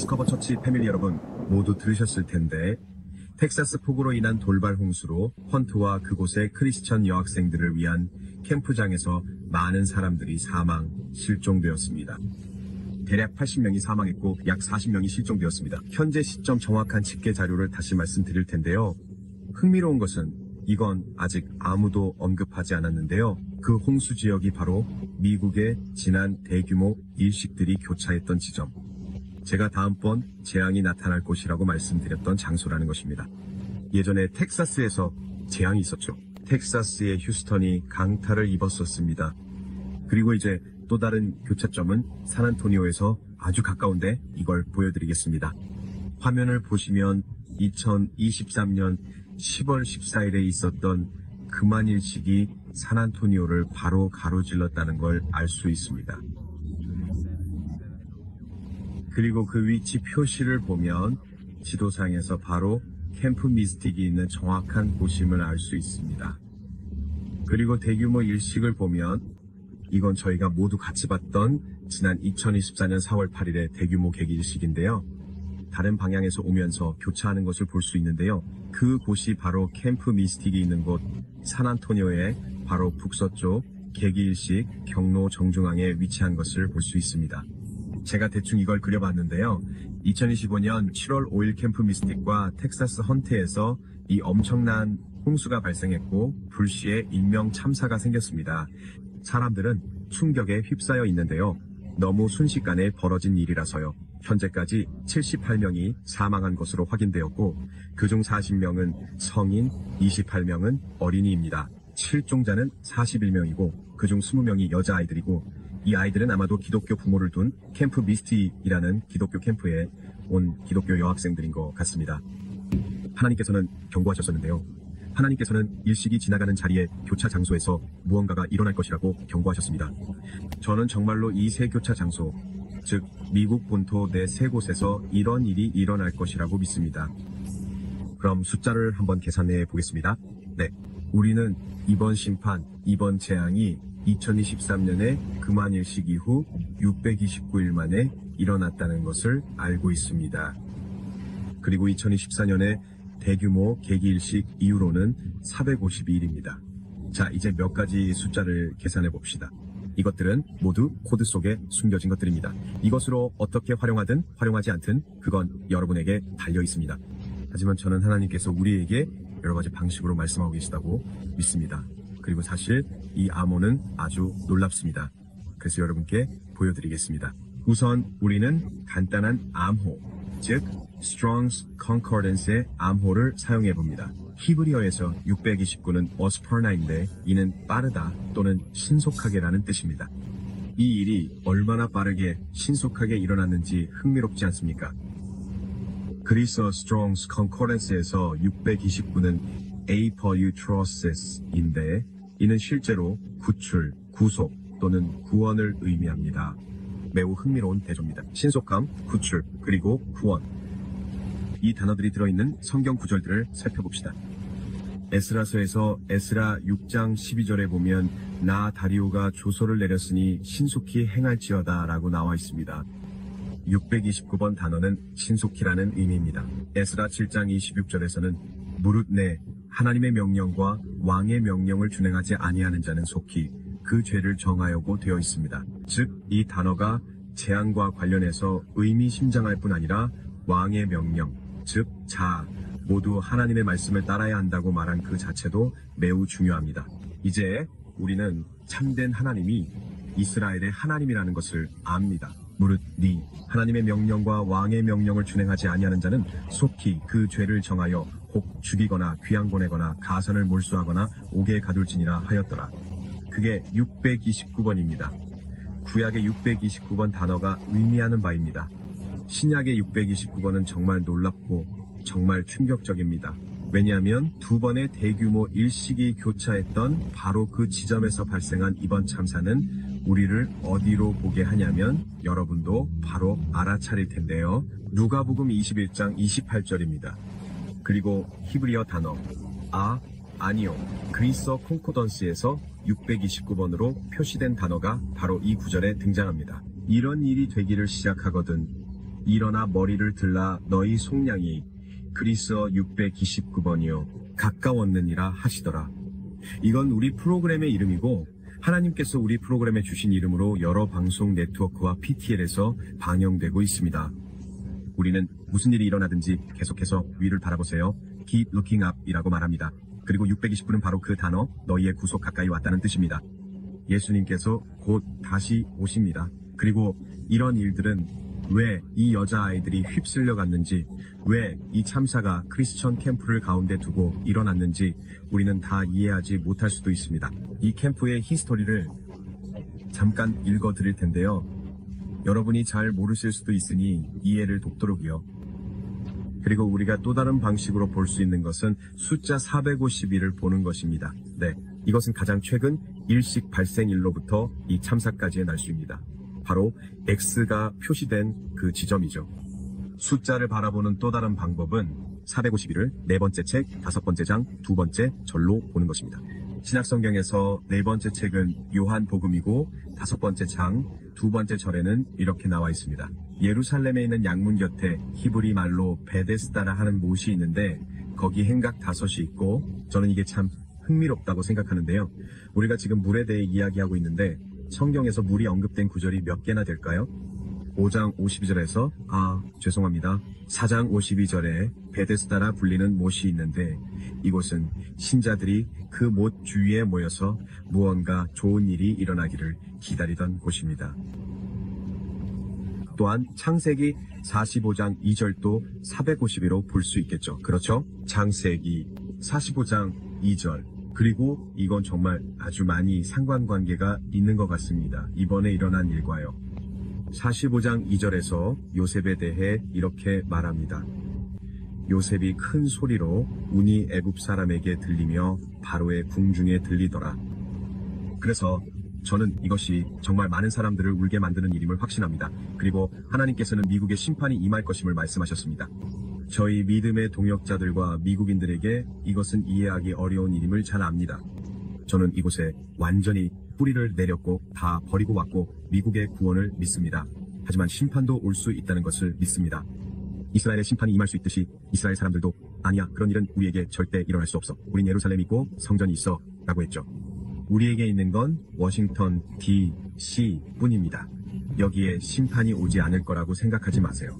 디스커버 처치 패밀리 여러분 모두 들으셨을 텐데 텍사스 폭우로 인한 돌발 홍수로 헌트와 그곳의 크리스천 여학생들을 위한 캠프장에서 많은 사람들이 실종되었습니다. 대략 80명이 사망했고 약 40명이 실종되었습니다. 현재 시점 정확한 집계 자료를 다시 말씀드릴 텐데요. 흥미로운 것은 이건 아직 아무도 언급하지 않았는데요. 그 홍수 지역이 바로 미국의 지난 대규모 일식들이 교차했던 지점. 제가 다음번 재앙이 나타날 곳이라고 말씀드렸던 장소라는 것입니다. 예전에 텍사스에서 재앙이 있었죠. 텍사스의 휴스턴이 강타를 입었었습니다. 그리고 이제 또 다른 교차점은 샌안토니오에서 아주 가까운데 이걸 보여드리겠습니다. 화면을 보시면 2023년 10월 14일에 있었던 그만일식이 샌안토니오를 바로 가로질렀다는 걸 알 수 있습니다. 그리고 그 위치 표시를 보면 지도상에서 바로 캠프 미스틱이 있는 정확한 곳임을 알 수 있습니다. 그리고 대규모 일식을 보면 이건 저희가 모두 같이 봤던 지난 2024년 4월 8일의 대규모 계기일식인데요. 다른 방향에서 오면서 교차하는 것을 볼 수 있는데요. 그 곳이 바로 캠프 미스틱이 있는 곳 샌안토니오의 바로 북서쪽 계기일식 경로 정중앙에 위치한 것을 볼 수 있습니다. 제가 대충 이걸 그려봤는데요. 2025년 7월 5일 캠프 미스틱과 텍사스 헌트에서 이 엄청난 홍수가 발생했고 불시에 인명 참사가 생겼습니다. 사람들은 충격에 휩싸여 있는데요. 너무 순식간에 벌어진 일이라서요. 현재까지 78명이 사망한 것으로 확인되었고 그중 40명은 성인, 28명은 어린이입니다. 실종자는 41명이고 그중 20명이 여자아이들이고 이 아이들은 아마도 기독교 부모를 둔 캠프 미스틱이라는 기독교 캠프에 온 기독교 여학생들인 것 같습니다. 하나님께서는 경고하셨었는데요. 하나님께서는 일식이 지나가는 자리에 교차 장소에서 무언가가 일어날 것이라고 경고하셨습니다. 저는 정말로 이 세 교차 장소, 즉 미국 본토 내 세 곳에서 이런 일이 일어날 것이라고 믿습니다. 그럼 숫자를 한번 계산해 보겠습니다. 네, 우리는 이번 심판, 이번 재앙이 2023년에 그만일식 이후 629일 만에 일어났다는 것을 알고 있습니다. 그리고 2024년에 대규모 계기일식 이후로는 452일입니다. 자, 이제 몇 가지 숫자를 계산해 봅시다. 이것들은 모두 코드 속에 숨겨진 것들입니다. 이것으로 어떻게 활용하든 활용하지 않든 그건 여러분에게 달려 있습니다. 하지만 저는 하나님께서 우리에게 여러 가지 방식으로 말씀하고 계시다고 믿습니다. 그리고 사실 이 암호는 아주 놀랍습니다. 그래서 여러분께 보여드리겠습니다. 우선 우리는 간단한 암호, 즉 Strong's Concordance의 암호를 사용해 봅니다. 히브리어에서 629는 어스퍼나인데 이는 빠르다 또는 신속하게라는 뜻입니다. 이 일이 얼마나 빠르게 신속하게 일어났는지 흥미롭지 않습니까? 그래서 Strong's Concordance에서 629는 apolutrosis 인데 이는 실제로 구출, 구속 또는 구원을 의미합니다. 매우 흥미로운 대조입니다. 신속함, 구출, 그리고 구원. 이 단어들이 들어있는 성경 구절들을 살펴봅시다. 에스라서에서 에스라 6장 12절에 보면 나 다리오가 조서를 내렸으니 신속히 행할지어다 라고 나와 있습니다. 629번 단어는 신속히라는 의미입니다. 에스라 7장 26절에서는 무릇 내 하나님의 명령과 왕의 명령을 준행하지 아니하는 자는 속히 그 죄를 정하여고 되어 있습니다. 즉, 이 단어가 재앙과 관련해서 의미심장할 뿐 아니라 왕의 명령, 즉 자, 모두 하나님의 말씀을 따라야 한다고 말한 그 자체도 매우 중요합니다. 이제 우리는 참된 하나님이 이스라엘의 하나님이라는 것을 압니다. 무릇 네 하나님의 명령과 왕의 명령을 준행하지 아니하는 자는 속히 그 죄를 정하여 혹 죽이거나 귀양 보내거나 가선을 몰수하거나 옥에 가둘지니라 하였더라. 그게 629번입니다. 구약의 629번 단어가 의미하는 바입니다. 신약의 629번은 정말 놀랍고 정말 충격적입니다. 왜냐하면 두 번의 대규모 일식이 교차했던 바로 그 지점에서 발생한 이번 참사는 우리를 어디로 보게 하냐면 여러분도 바로 알아차릴 텐데요. 누가복음 21장 28절입니다. 그리고 히브리어 단어 아니요, 그리스어 콩코던스에서 629번으로 표시된 단어가 바로 이 구절에 등장합니다. 이런 일이 되기를 시작하거든 일어나 머리를 들라 너희 속량이 그리스어 629번이요 가까웠느니라 하시더라. 이건 우리 프로그램의 이름이고 하나님께서 우리 프로그램에 주신 이름으로 여러 방송 네트워크와 PTL에서 방영되고 있습니다. 우리는 무슨 일이 일어나든지 계속해서 위를 바라보세요. Keep looking up 이라고 말합니다. 그리고 629는 바로 그 단어 너희의 구속 가까이 왔다는 뜻입니다. 예수님께서 곧 다시 오십니다. 그리고 이런 일들은 왜 이 여자아이들이 휩쓸려 갔는지, 왜 이 참사가 크리스천 캠프를 가운데 두고 일어났는지 우리는 다 이해하지 못할 수도 있습니다. 이 캠프의 히스토리를 잠깐 읽어 드릴 텐데요. 여러분이 잘 모르실 수도 있으니 이해를 돕도록이요. 그리고 우리가 또 다른 방식으로 볼 수 있는 것은 숫자 451을 보는 것입니다. 네, 이것은 가장 최근 일식 발생일로부터 이 참사까지의 날수입니다. 바로 X가 표시된 그 지점이죠. 숫자를 바라보는 또 다른 방법은 451을 네 번째 책, 다섯 번째 장, 두 번째 절로 보는 것입니다. 신약성경에서 네 번째 책은 요한복음이고 다섯 번째 장, 두 번째 절에는 이렇게 나와 있습니다. 예루살렘에 있는 양문 곁에 히브리 말로 베데스다라 하는 못이 있는데 거기 행각 5이 있고, 저는 이게 참 흥미롭다고 생각하는데요. 우리가 지금 물에 대해 이야기하고 있는데 성경에서 물이 언급된 구절이 몇 개나 될까요? 5장 52절에서 죄송합니다. 4장 52절에 베데스다라 불리는 못이 있는데 이곳은 신자들이 그 못 주위에 모여서 무언가 좋은 일이 일어나기를 기다리던 곳입니다. 또한 창세기 45장 2절도 452로 볼 수 있겠죠. 그렇죠? 창세기 45장 2절. 그리고 이건 정말 아주 많이 상관관계가 있는 것 같습니다. 이번에 일어난 일과요. 45장 2절에서 요셉에 대해 이렇게 말합니다. 요셉이 큰 소리로 운이 애굽 사람에게 들리며 바로의 궁중에 들리더라. 그래서 저는 이것이 정말 많은 사람들을 울게 만드는 일임을 확신합니다. 그리고 하나님께서는 미국의 심판이 임할 것임을 말씀하셨습니다. 저희 믿음의 동역자들과 미국인들에게 이것은 이해하기 어려운 일임을 잘 압니다. 저는 이곳에 완전히 뿌리를 내렸고 다 버리고 왔고 미국의 구원을 믿습니다. 하지만 심판도 올 수 있다는 것을 믿습니다. 이스라엘의 심판이 임할 수 있듯이 이스라엘 사람들도 아니야, 그런 일은 우리에게 절대 일어날 수 없어. 우린 예루살렘이 있고 성전이 있어 라고 했죠. 우리에게 있는 건 워싱턴 DC 뿐입니다. 여기에 심판이 오지 않을 거라고 생각하지 마세요.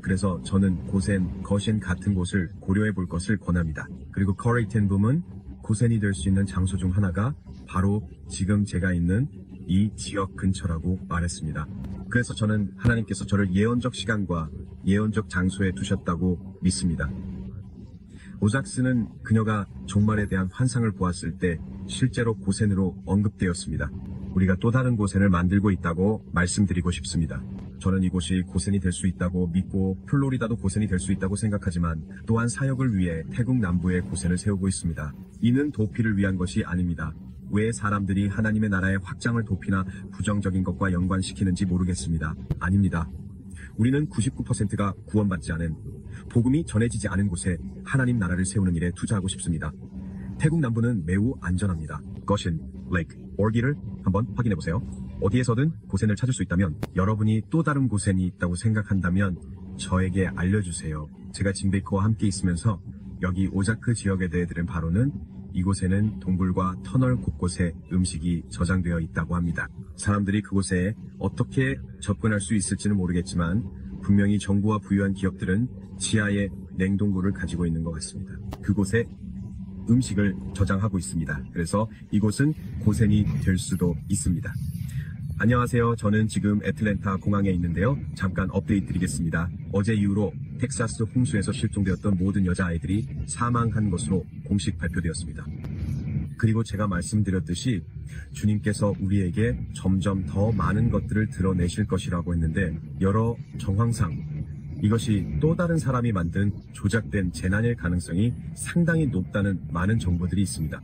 그래서 저는 거센 같은 곳을 고려해 볼 것을 권합니다. 그리고 커레이텐붐은 고센이 될 수 있는 장소 중 하나가 바로 지금 제가 있는 이 지역 근처라고 말했습니다. 그래서 저는 하나님께서 저를 예언적 시간과 예언적 장소에 두셨다고 믿습니다. 오작스는 그녀가 종말에 대한 환상을 보았을 때 실제로 고센으로 언급되었습니다. 우리가 또 다른 고센을 만들고 있다고 말씀드리고 싶습니다. 저는 이곳이 고센이 될 수 있다고 믿고 플로리다도 고센이 될 수 있다고 생각하지만 또한 사역을 위해 태국 남부에 고센을 세우고 있습니다. 이는 도피를 위한 것이 아닙니다. 왜 사람들이 하나님의 나라의 확장을 도피나 부정적인 것과 연관시키는지 모르겠습니다. 아닙니다. 우리는 99%가 구원받지 않은, 복음이 전해지지 않은 곳에 하나님 나라를 세우는 일에 투자하고 싶습니다. 태국 남부는 매우 안전합니다. 거신, 레이크, 오기를 한번 확인해보세요. 어디에서든 고센을 찾을 수 있다면, 여러분이 또 다른 고센이 있다고 생각한다면 저에게 알려주세요. 제가 짐 베이커와 함께 있으면서 여기 오자크 지역에 대해 들은 바로는 이곳에는 동굴과 터널 곳곳에 음식이 저장되어 있다고 합니다. 사람들이 그곳에 어떻게 접근할 수 있을지는 모르겠지만 분명히 정부와 부유한 기업들은 지하에 냉동고를 가지고 있는 것 같습니다. 그곳에 음식을 저장하고 있습니다. 그래서 이곳은 고센이 될 수도 있습니다. 안녕하세요. 저는 지금 애틀랜타 공항에 있는데요. 잠깐 업데이트 드리겠습니다. 어제 이후로 텍사스 홍수에서 실종되었던 모든 여자아이들이 사망한 것으로 공식 발표되었습니다. 그리고 제가 말씀드렸듯이 주님께서 우리에게 점점 더 많은 것들을 드러내실 것이라고 했는데 여러 정황상 이것이 또 다른 사람이 만든 조작된 재난일 가능성이 상당히 높다는 많은 정보들이 있습니다.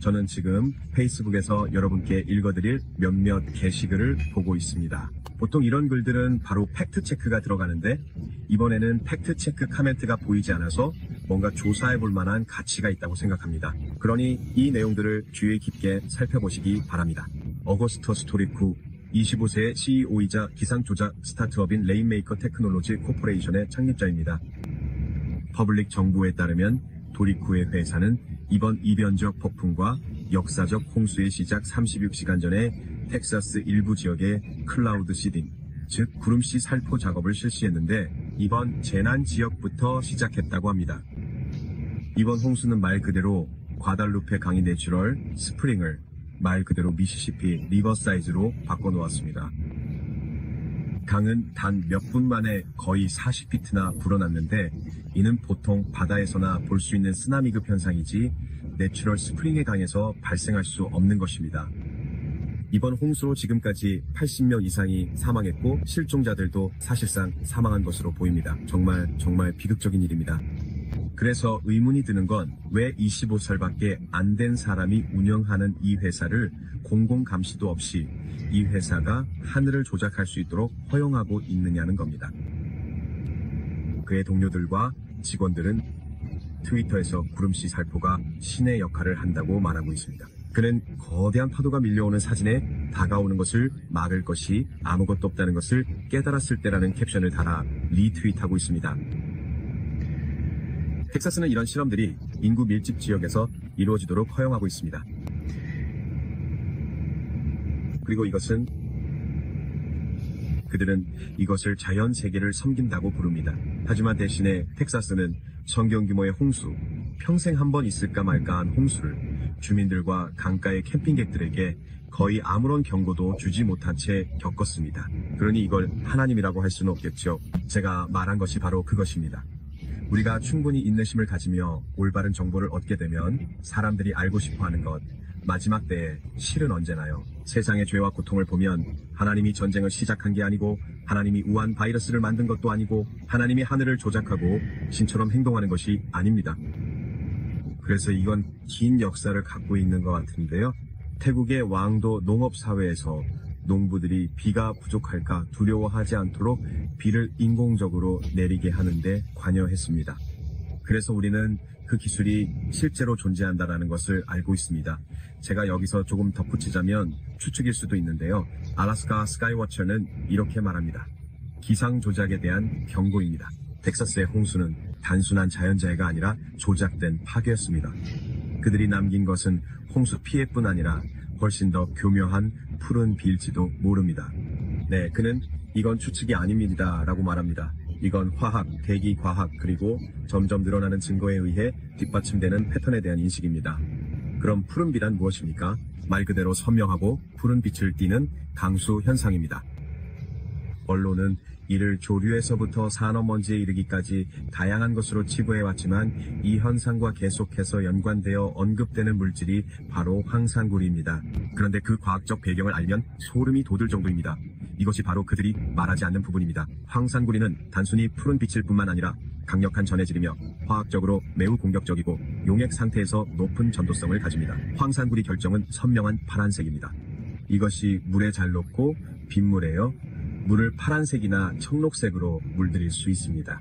저는 지금 페이스북에서 여러분께 읽어드릴 몇몇 게시글을 보고 있습니다. 보통 이런 글들은 바로 팩트체크가 들어가는데 이번에는 팩트체크 코멘트가 보이지 않아서 뭔가 조사해볼 만한 가치가 있다고 생각합니다. 그러니 이 내용들을 주의 깊게 살펴보시기 바랍니다. 어거스터 스토리쿠 25세의 CEO이자 기상조작 스타트업인 레인메이커 테크놀로지 코퍼레이션의 창립자입니다. 퍼블릭 정보에 따르면 도리쿠의 회사는 이번 이변적 폭풍과 역사적 홍수의 시작 36시간 전에 텍사스 일부 지역에 클라우드 시딩, 즉 구름씨 살포 작업을 실시했는데 이번 재난 지역부터 시작했다고 합니다. 이번 홍수는 말 그대로 과달루페 강의 내추럴 스프링을 말 그대로 미시시피 리버사이즈로 바꿔놓았습니다. 강은 단 몇 분 만에 거의 40피트나 불어났는데 이는 보통 바다에서나 볼 수 있는 쓰나미급 현상이지 내추럴 스프링의 강에서 발생할 수 없는 것입니다. 이번 홍수로 지금까지 80명 이상이 사망했고 실종자들도 사실상 사망한 것으로 보입니다. 정말 비극적인 일입니다. 그래서 의문이 드는 건 왜 25살밖에 안 된 사람이 운영하는 이 회사를 공공감시도 없이 이 회사가 하늘을 조작할 수 있도록 허용하고 있느냐는 겁니다. 그의 동료들과 직원들은 트위터에서 구름씨 살포가 신의 역할을 한다고 말하고 있습니다. 그는 거대한 파도가 밀려오는 사진에 다가오는 것을 막을 것이 아무것도 없다는 것을 깨달았을 때라는 캡션을 달아 리트윗하고 있습니다. 텍사스는 이런 실험들이 인구 밀집 지역에서 이루어지도록 허용하고 있습니다. 그리고 그들은 이것을 자연 세계를 섬긴다고 부릅니다. 하지만 대신에 텍사스는 성경 규모의 홍수, 평생 한 번 있을까 말까한 홍수를 주민들과 강가의 캠핑객들에게 거의 아무런 경고도 주지 못한 채 겪었습니다. 그러니 이걸 하나님이라고 할 수는 없겠죠. 제가 말한 것이 바로 그것입니다. 우리가 충분히 인내심을 가지며 올바른 정보를 얻게 되면 사람들이 알고 싶어하는 것, 마지막 때에 실은 언제나요. 세상의 죄와 고통을 보면 하나님이 전쟁을 시작한 게 아니고 하나님이 우한 바이러스를 만든 것도 아니고 하나님이 하늘을 조작하고 신처럼 행동하는 것이 아닙니다. 그래서 이건 긴 역사를 갖고 있는 것 같은데요. 태국의 왕도 농업사회에서 농부들이 비가 부족할까 두려워하지 않도록 비를 인공적으로 내리게 하는데 관여했습니다. 그래서 우리는 그 기술이 실제로 존재한다는 것을 알고 있습니다. 제가 여기서 조금 덧붙이자면 추측일 수도 있는데요. 알래스카 스카이워처는 이렇게 말합니다. 기상 조작에 대한 경고입니다. 텍사스의 홍수는 단순한 자연재해가 아니라 조작된 파괴였습니다. 그들이 남긴 것은 홍수 피해뿐 아니라 훨씬 더 교묘한 푸른 비일지도 모릅니다. 네, 그는 이건 추측이 아닙니다 라고 말합니다. 이건 화학, 대기과학 그리고 점점 늘어나는 증거에 의해 뒷받침되는 패턴에 대한 인식입니다. 그럼 푸른비란 무엇입니까? 말 그대로 선명하고 푸른 빛을 띠는 강수 현상입니다. 언론은 이를 조류에서부터 산업먼지에 이르기까지 다양한 것으로 치부해왔지만 이 현상과 계속해서 연관되어 언급되는 물질이 바로 황산구리입니다. 그런데 그 과학적 배경을 알면 소름이 돋을 정도입니다. 이것이 바로 그들이 말하지 않는 부분입니다. 황산구리는 단순히 푸른 빛일 뿐만 아니라 강력한 전해질이며 화학적으로 매우 공격적이고 용액 상태에서 높은 전도성을 가집니다. 황산구리 결정은 선명한 파란색입니다. 이것이 물에 잘 녹고 빗물에요. 물을 파란색이나 청록색으로 물들일 수 있습니다.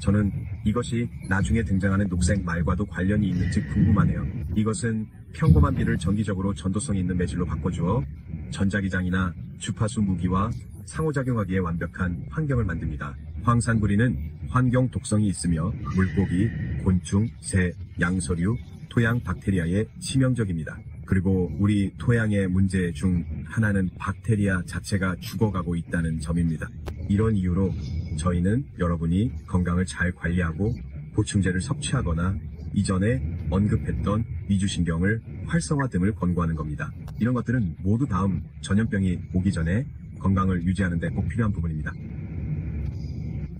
저는 이것이 나중에 등장하는 녹색 말과도 관련이 있는지 궁금하네요. 이것은 평범한 비를 정기적으로 전도성이 있는 매질로 바꿔주어 전자기장이나 주파수 무기와 상호작용하기에 완벽한 환경을 만듭니다. 황산구리는 환경 독성이 있으며 물고기, 곤충, 새, 양서류, 토양 박테리아에 치명적입니다. 그리고 우리 토양의 문제 중 하나는 박테리아 자체가 죽어가고 있다는 점입니다. 이런 이유로 저희는 여러분이 건강을 잘 관리하고 보충제를 섭취하거나 이전에 언급했던 위주신경을 활성화 등을 권고하는 겁니다. 이런 것들은 모두 다음 전염병이 오기 전에 건강을 유지하는 데 꼭 필요한 부분입니다.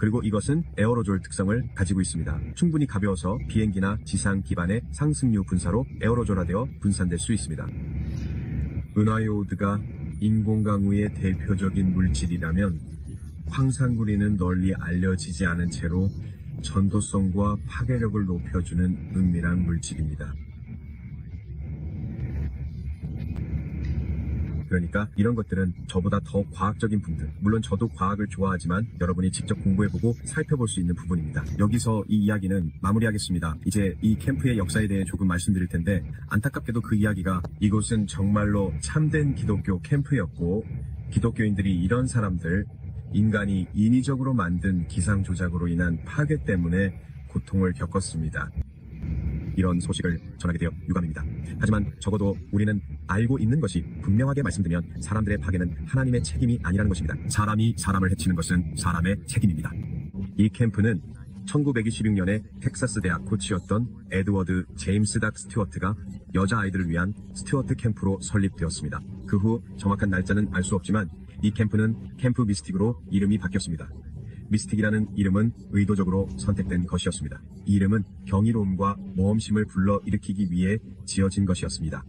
그리고 이것은 에어로졸 특성을 가지고 있습니다. 충분히 가벼워서 비행기나 지상 기반의 상승류 분사로 에어로졸화되어 분산될 수 있습니다. 은하요오드가 인공강우의 대표적인 물질이라면 황산구리는 널리 알려지지 않은 채로 전도성과 파괴력을 높여주는 은밀한 물질입니다. 그러니까 이런 것들은 저보다 더 과학적인 분들, 물론 저도 과학을 좋아하지만 여러분이 직접 공부해보고 살펴볼 수 있는 부분입니다. 여기서 이 이야기는 마무리하겠습니다. 이제 이 캠프의 역사에 대해 조금 말씀드릴 텐데, 안타깝게도 그 이야기가 이곳은 정말로 참된 기독교 캠프였고, 기독교인들이 이런 사람들, 인간이 인위적으로 만든 기상 조작으로 인한 파괴 때문에 고통을 겪었습니다. 이런 소식을 전하게 되어 유감입니다. 하지만 적어도 우리는 알고 있는 것이 분명하게 말씀드리면 사람들의 파괴는 하나님의 책임이 아니라는 것입니다. 사람이 사람을 해치는 것은 사람의 책임입니다. 이 캠프는 1926년에 텍사스 대학 코치였던 에드워드 제임스 닥 스튜어트가 여자아이들을 위한 스튜어트 캠프로 설립되었습니다. 그 후 정확한 날짜는 알 수 없지만 이 캠프는 캠프 미스틱으로 이름이 바뀌었습니다. 미스틱이라는 이름은 의도적으로 선택된 것이었습니다. 이 이름은 경이로움과 모험심을 불러일으키기 위해 지어진 것이었습니다.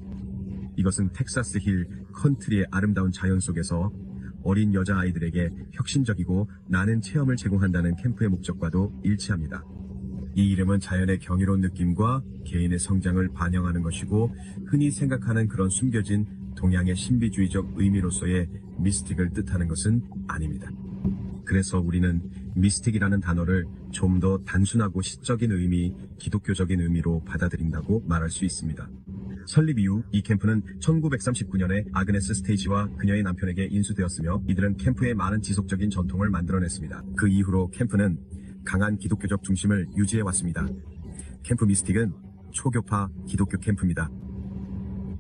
이것은 텍사스 힐 컨트리의 아름다운 자연 속에서 어린 여자아이들에게 혁신적이고 나는 체험을 제공한다는 캠프의 목적과도 일치합니다. 이 이름은 자연의 경이로운 느낌과 개인의 성장을 반영하는 것이고, 흔히 생각하는 그런 숨겨진 동양의 신비주의적 의미로서의 미스틱을 뜻하는 것은 아닙니다. 그래서 우리는 미스틱이라는 단어를 좀 더 단순하고 시적인 의미, 기독교적인 의미로 받아들인다고 말할 수 있습니다. 설립 이후 이 캠프는 1939년에 아그네스 스테이지와 그녀의 남편에게 인수되었으며, 이들은 캠프의 많은 지속적인 전통을 만들어냈습니다. 그 이후로 캠프는 강한 기독교적 중심을 유지해 왔습니다. 캠프 미스틱은 초교파 기독교 캠프입니다.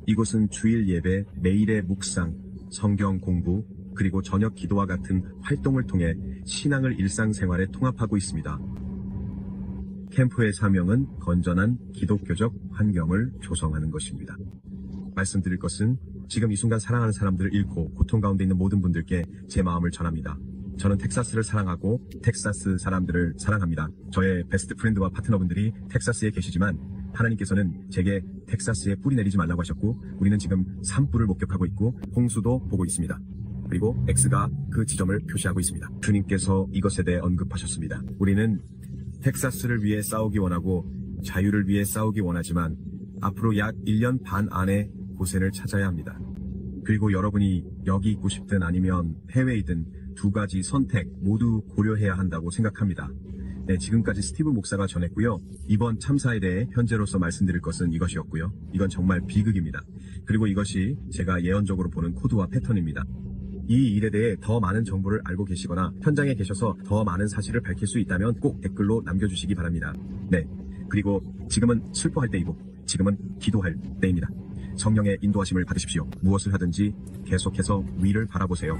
이곳은 주일 예배, 매일의 묵상, 성경 공부, 그리고 저녁 기도와 같은 활동을 통해 신앙을 일상생활에 통합하고 있습니다. 캠프의 사명은 건전한 기독교적 환경을 조성하는 것입니다. 말씀드릴 것은 지금 이 순간 사랑하는 사람들을 잃고 고통 가운데 있는 모든 분들께 제 마음을 전합니다. 저는 텍사스를 사랑하고 텍사스 사람들을 사랑합니다. 저의 베스트 프렌드와 파트너분들이 텍사스에 계시지만 하나님께서는 제게 텍사스에 뿌리 내리지 말라고 하셨고, 우리는 지금 산불을 목격하고 있고 홍수도 보고 있습니다. 그리고 X가 그 지점을 표시하고 있습니다. 주님께서 이것에 대해 언급하셨습니다. 우리는 텍사스를 위해 싸우기 원하고 자유를 위해 싸우기 원하지만 앞으로 약 1년 반 안에 고센을 찾아야 합니다. 그리고 여러분이 여기 있고 싶든 아니면 해외이든 두 가지 선택 모두 고려해야 한다고 생각합니다. 네, 지금까지 스티브 목사가 전했고요. 이번 참사에 대해 현재로서 말씀드릴 것은 이것이었고요. 이건 정말 비극입니다. 그리고 이것이 제가 예언적으로 보는 코드와 패턴입니다. 이 일에 대해 더 많은 정보를 알고 계시거나 현장에 계셔서 더 많은 사실을 밝힐 수 있다면 꼭 댓글로 남겨주시기 바랍니다. 네, 그리고 지금은 슬퍼할 때이고 지금은 기도할 때입니다. 성령의 인도하심을 받으십시오. 무엇을 하든지 계속해서 위를 바라보세요.